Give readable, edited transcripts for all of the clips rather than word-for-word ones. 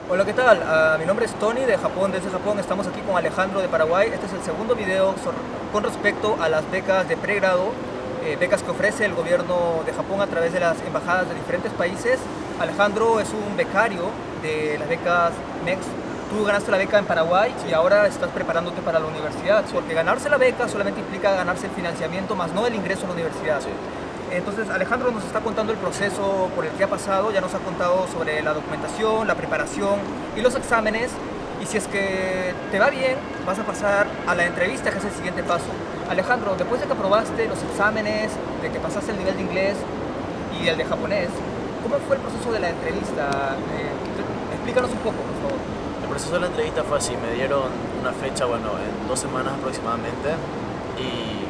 Hola, ¿qué tal? Mi nombre es Tony de Japón, desde Japón. Estamos aquí con Alejandro de Paraguay. Este es el segundo video con respecto a las becas de pregrado, becas que ofrece el gobierno de Japón a través de las embajadas de diferentes países. Alejandro es un becario de las becas MEX. Tú ganaste la beca en Paraguay y ahora estás preparándote para la universidad, porque ganarse la beca solamente implica ganarse el financiamiento, más no el ingreso a la universidad. Sí. Entonces Alejandro nos está contando el proceso por el que ha pasado, ya nos ha contado sobre la documentación, la preparación y los exámenes, y si es que te va bien vas a pasar a la entrevista, que es el siguiente paso. Alejandro, después de que aprobaste los exámenes, de que pasaste el nivel de inglés y el de japonés, ¿cómo fue el proceso de la entrevista? Explícanos un poco, por favor. El proceso de la entrevista fue así, me dieron una fecha, bueno, en 2 semanas aproximadamente, y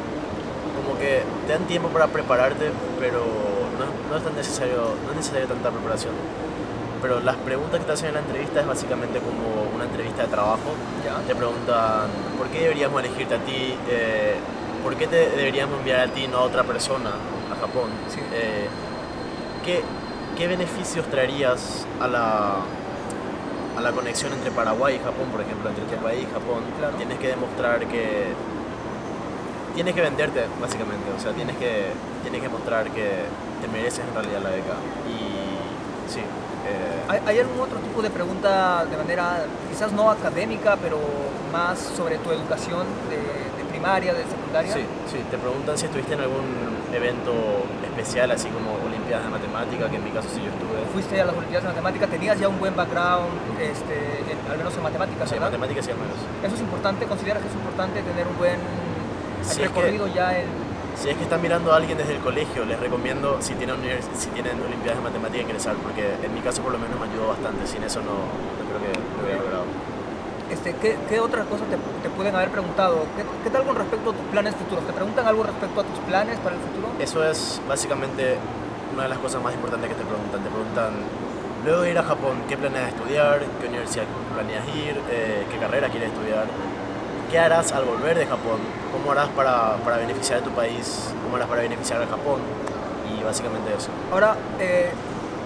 como que te dan tiempo para prepararte, pero no es tan necesario, no es necesaria tanta preparación. Pero las preguntas que te hacen en la entrevista es básicamente como una entrevista de trabajo. ¿Ya? Te preguntan, ¿por qué deberíamos elegirte a ti? ¿Por qué te deberíamos enviar a ti, no a otra persona, a Japón? Sí. ¿Qué, qué beneficios traerías a la conexión entre Paraguay y Japón, por ejemplo, entre tu país y Japón? Claro. Tienes que demostrar que... Tienes que venderte, básicamente. O sea, tienes que mostrar que te mereces en realidad la beca. Y sí. ¿Hay algún otro tipo de pregunta de manera quizás no académica, pero más sobre tu educación de primaria, de secundaria? Sí, sí, te preguntan si estuviste en algún evento especial, así como Olimpiadas de Matemática, que en mi caso sí yo estuve. Fuiste a las Olimpiadas de Matemática, tenías ya un buen background, al menos en matemáticas, Sí, ¿verdad? matemáticas sí al menos. Eso es importante, ¿consideras que es importante tener un buen Si es recorrido que, ya en... si es que están mirando a alguien desde el colegio, les recomiendo, si tienen Olimpiadas de Matemática, ingresar, porque en mi caso por lo menos me ayudó bastante. Sin eso no creo que lo hubiera logrado. ¿Qué otra cosa te pueden haber preguntado? ¿Qué tal con respecto a tus planes futuros? ¿Te preguntan algo respecto a tus planes para el futuro? Eso es básicamente una de las cosas más importantes que te preguntan. Te preguntan, luego de ir a Japón, ¿qué planeas estudiar? ¿Qué universidad planeas ir? ¿Qué carrera quieres estudiar? ¿Qué harás al volver de Japón? ¿Cómo harás para beneficiar a tu país? ¿Cómo harás para beneficiar a Japón? Y básicamente eso. Ahora,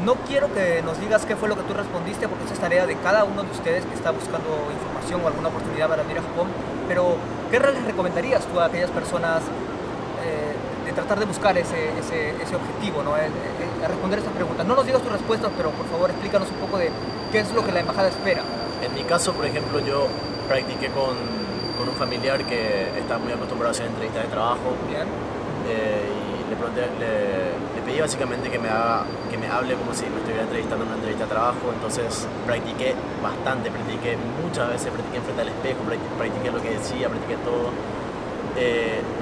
no quiero que nos digas qué fue lo que tú respondiste, porque esa es tarea de cada uno de ustedes que está buscando información o alguna oportunidad para ir a Japón, pero ¿qué les recomendarías tú a aquellas personas de tratar de buscar ese objetivo, ¿no? A responder esas preguntas? No nos digas tus respuestas, pero por favor explícanos un poco de qué es lo que la embajada espera. En mi caso, por ejemplo, yo practiqué con un familiar que está muy acostumbrado a hacer entrevistas de trabajo. Bien. Y le pedí básicamente que me hable como si me estuviera entrevistando en una entrevista de trabajo. Entonces practiqué bastante, practiqué muchas veces, practiqué enfrente al espejo, practiqué lo que decía, practiqué todo.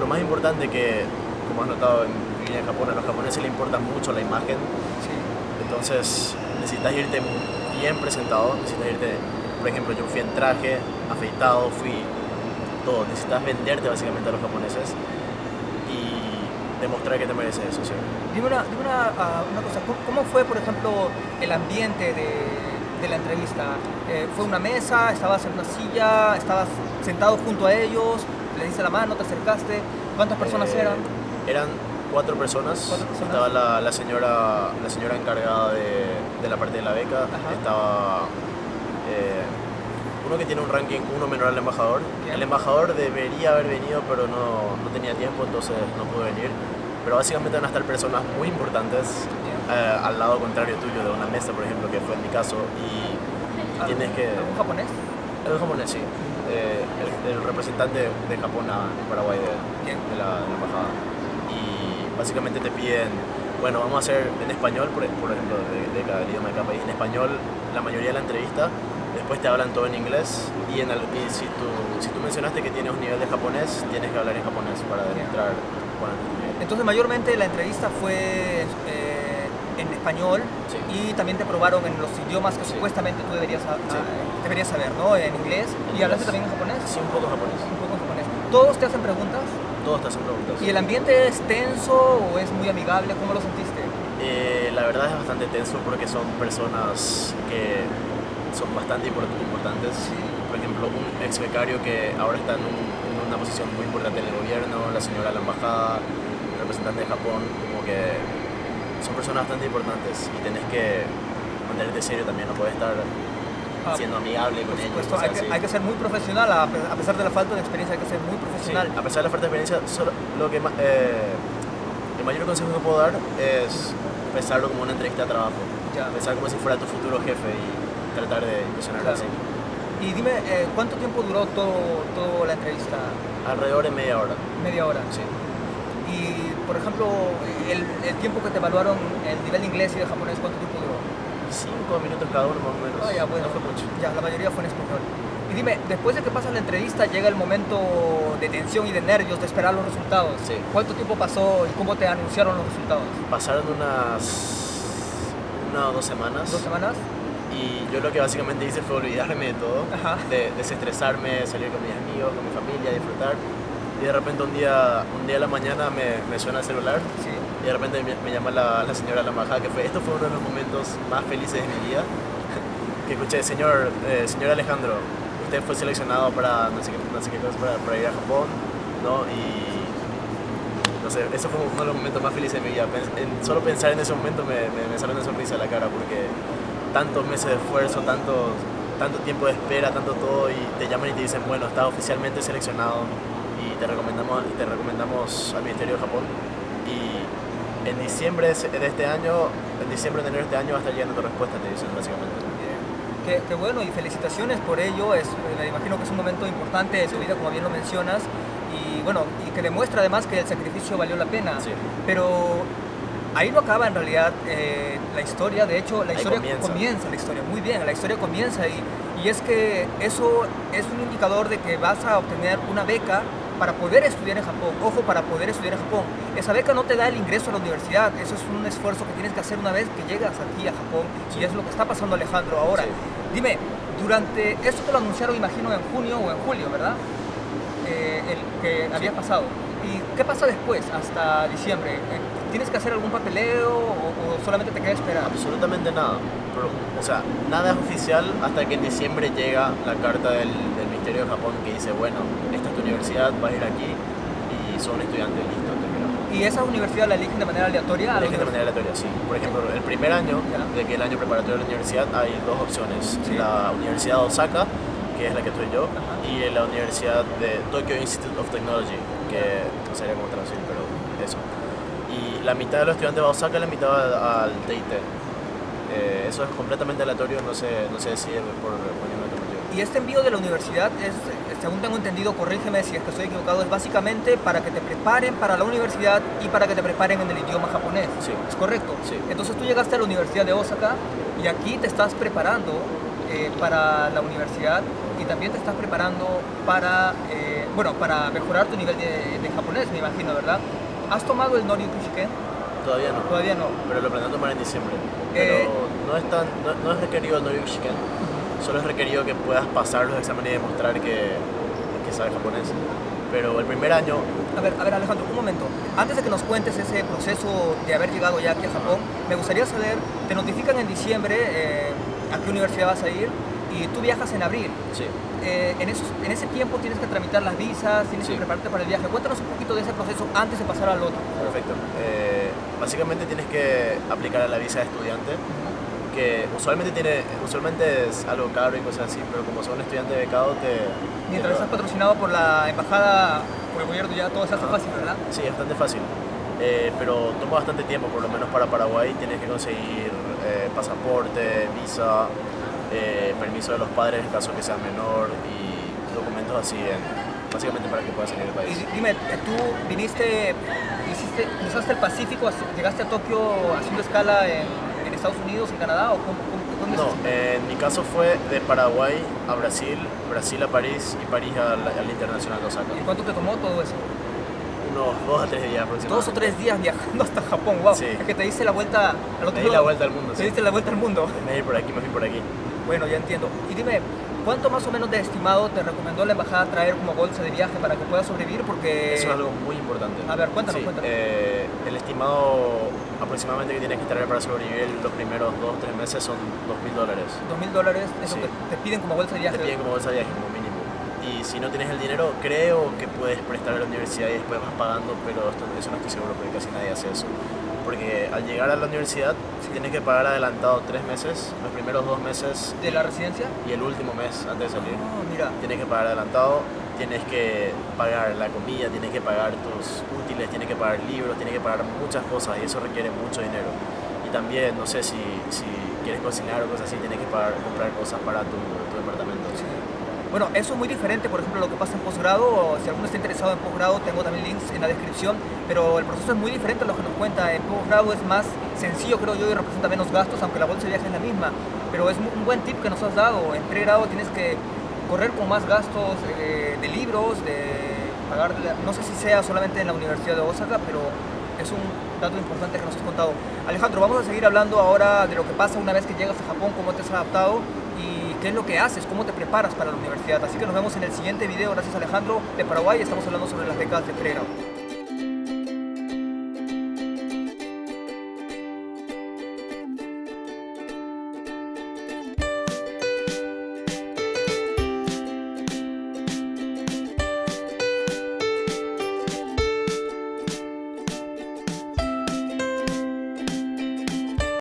Lo más importante que, como has notado en Japón, a los japoneses les importa mucho la imagen. Sí. Entonces necesitas irte bien presentado, necesitas irte, por ejemplo, yo fui en traje, afeitado, fui todo. Necesitas venderte básicamente a los japoneses y demostrar que te mereces eso, sí. Dime una cosa, ¿cómo fue, por ejemplo, el ambiente de la entrevista? ¿Fue una mesa? ¿Estabas en una silla? ¿Estabas sentado junto a ellos? ¿Le diste la mano? ¿Te acercaste? ¿Cuántas personas eran? Eran 4 personas. ¿Cuatro personas? Estaba la señora encargada de la parte de la beca. Ajá. Estaba uno que tiene un ranking uno menor al embajador. Bien. El embajador debería haber venido, pero no tenía tiempo, entonces no pudo venir. Pero básicamente van a estar personas muy importantes al lado contrario tuyo de una mesa, por ejemplo, que fue en mi caso. Y tienes que... ¿Algún japonés? El japonés, sí. El representante de Japón en Paraguay de la embajada. Y básicamente te piden, bueno, vamos a hacer en español, por ejemplo, de cada idioma de cada país, en español la mayoría de la entrevista. Después te hablan todo en inglés y si tú mencionaste que tienes un nivel de japonés, tienes que hablar en japonés para demostrar cuál es tu nivel. Entonces, mayormente la entrevista fue en español. Sí. Y también te probaron en los idiomas que Sí. supuestamente tú deberías Sí. saber, ¿no? En inglés. ¿Y hablaste también en japonés? Sí, un poco japonés. Un poco en japonés. ¿Todos te hacen preguntas? Todos te hacen preguntas. ¿Y el ambiente es tenso o es muy amigable? ¿Cómo lo sentiste? La verdad es bastante tenso porque son personas que son bastante importantes. Sí. Por ejemplo, un ex becario que ahora está en una posición muy importante en el gobierno, la señora de la embajada, el representante de Japón, como que son personas bastante importantes y tenés que mantenerte serio también, no puedes estar siendo amigable con ellos. Pues hay que ser muy profesional, a pesar de la falta de experiencia, hay que ser muy profesional. Sí, a pesar de la falta de experiencia, lo que el mayor consejo que puedo dar es pensarlo como una entrevista de trabajo. Pensar como si fuera tu futuro jefe y tratar de impresionarlo así. Y dime, ¿cuánto tiempo duró toda la entrevista? Alrededor de media hora. Media hora. Sí. Y, por ejemplo, el tiempo que te evaluaron, el nivel de inglés y de japonés, ¿cuánto tiempo duró? 5 minutos cada uno más o menos. Ya, bueno, no fue mucho. Ya, la mayoría fue en español. Y dime, después de que pasa la entrevista, llega el momento de tensión y de nervios, de esperar los resultados. Sí. ¿Cuánto tiempo pasó y cómo te anunciaron los resultados? Pasaron una o 2 semanas. ¿2 semanas? Y yo lo que básicamente hice fue olvidarme de todo, de desestresarme, salir con mis amigos, con mi familia, disfrutar. Y de repente un día a la mañana me suena el celular. Sí. Y de repente me llama la señora de la embajada, esto fue uno de los momentos más felices de mi vida. Que escuché, señor Alejandro, usted fue seleccionado para no sé qué cosa, para ir a Japón, ¿no? Y no sé, eso fue uno de los momentos más felices de mi vida. Solo pensar en ese momento me salió una sonrisa a la cara, porque tantos meses de esfuerzo, tanto tiempo de espera, tanto todo, y te llaman y te dicen, bueno, estás oficialmente seleccionado y te recomendamos al Ministerio de Japón. Y en diciembre de este año, en enero de este año va a estar llegando tu respuesta, te dicen básicamente. Qué bueno, y felicitaciones por ello. Me imagino que es un momento importante de tu vida, como bien lo mencionas, y bueno, y que demuestra además que el sacrificio valió la pena. Sí. Pero ahí no acaba en realidad la historia. De hecho, la historia comienza, muy bien, la historia comienza, y es que eso es un indicador de que vas a obtener una beca para poder estudiar en Japón. Ojo, para poder estudiar en Japón. Esa beca no te da el ingreso a la universidad, eso es un esfuerzo que tienes que hacer una vez que llegas aquí a Japón, y es lo que está pasando Alejandro ahora. Sí. Dime, durante esto te lo anunciaron, imagino, en junio o en julio, ¿verdad? El que había pasado. ¿Y qué pasa después, hasta diciembre? ¿Tienes que hacer algún papeleo o solamente te queda esperar? Absolutamente nada. O sea, nada es oficial hasta que en diciembre llega la carta del Ministerio de Japón que dice, bueno, esta es tu universidad, vas a ir aquí y sos un estudiante, listo, terminó. ¿Y esa universidad la eligen de manera aleatoria? La eligen de manera aleatoria, sí. Por ejemplo, el primer año, de que el año preparatorio de la universidad, hay 2 opciones. Sí. La Universidad de Osaka, que es la que estoy yo, y la Universidad de Tokyo Institute of Technology, que no sabría cómo traducir, pero eso. Y la mitad de los estudiantes va a Osaka y la mitad va al TIT. Eso es completamente aleatorio, no se decide por ningún otro motivo. Y este envío de la universidad es, según tengo entendido, corrígeme si es que estoy equivocado, es básicamente para que te preparen para la universidad y para que te preparen en el idioma japonés. Sí. ¿Es correcto? Sí. Entonces tú llegaste a la Universidad de Osaka y aquí te estás preparando para la universidad, y también te estás preparando para mejorar tu nivel de japonés, me imagino, ¿verdad? ¿Has tomado el Noryu Kushiken? Todavía no. Todavía no. Pero lo planeo tomar en diciembre. Pero no es requerido el Noryu Kushiken. Solo es requerido que puedas pasar los exámenes y demostrar que sabes japonés. Pero el primer año... A ver, Alejandro, un momento. Antes de que nos cuentes ese proceso de haber llegado ya aquí a Japón, me gustaría saber, te notifican en diciembre a qué universidad vas a ir, y tú viajas en abril. Sí. En ese tiempo tienes que tramitar las visas, tienes que prepararte para el viaje. Cuéntanos un poquito de ese proceso antes de pasar al otro. Perfecto. Básicamente tienes que aplicar a la visa de estudiante, que usualmente es algo caro y cosas así, pero como sos un estudiante becado mientras estás patrocinado por la embajada, por el gobierno, ya todo se hace fácil, ¿verdad? Sí, es bastante fácil. Pero toma bastante tiempo, por lo menos para Paraguay tienes que conseguir pasaporte, visa, permiso de los padres en caso que seas menor, y documentos así, básicamente para que puedas salir del país. Y dime, tú cruzaste el Pacífico, llegaste a Tokio haciendo escala en Estados Unidos, en Canadá, o cómo no, en mi caso fue de Paraguay a Brasil, Brasil a París y París al Internacional de Osaka. ¿Y cuánto te tomó todo eso? Unos 2 a 3 días aproximadamente. 2 o 3 días viajando hasta Japón, wow. Sí. Es que te diste la vuelta al otro lado. Me di la vuelta al mundo, Te diste la vuelta al mundo. Me fui por aquí, me fui por aquí. Bueno, ya entiendo. Y dime, ¿cuánto más o menos de estimado te recomendó la embajada traer como bolsa de viaje para que puedas sobrevivir? Porque... Eso es algo muy importante. A ver, cuéntanos. El estimado aproximadamente que tienes que traer para sobrevivir los primeros 2 o 3 meses son $2.000. $2.000 es lo que te piden como bolsa de viaje. Te piden como bolsa de viaje, como mínimo. Y si no tienes el dinero, creo que puedes prestar a la universidad y después vas pagando, pero eso no estoy seguro porque casi nadie hace eso. porque al llegar a la universidad tienes que pagar adelantado 3 meses, los primeros 2 meses. ¿De la residencia? Y el último mes antes de salir. Oh, mira. Tienes que pagar adelantado, tienes que pagar la comida, tienes que pagar tus útiles, tienes que pagar libros, tienes que pagar muchas cosas y eso requiere mucho dinero. Y también, no sé, si quieres cocinar o cosas así, tienes que comprar cosas para tu departamento. Sí. Bueno, eso es muy diferente, por ejemplo, lo que pasa en posgrado. Si alguno está interesado en posgrado, tengo también links en la descripción, pero el proceso es muy diferente a lo que nos cuenta. En posgrado es más sencillo, creo yo, y representa menos gastos, aunque la bolsa de viaje es la misma. Pero es un buen tip que nos has dado. En pregrado tienes que correr con más gastos de libros, de pagar, no sé si sea solamente en la Universidad de Osaka, pero es un dato importante que nos has contado. Alejandro, vamos a seguir hablando ahora de lo que pasa una vez que llegas a Japón, cómo te has adaptado y qué es lo que haces, cómo te preparas para la universidad. Así que nos vemos en el siguiente video. Gracias, Alejandro, de Paraguay. Estamos hablando sobre las becas de pregrado.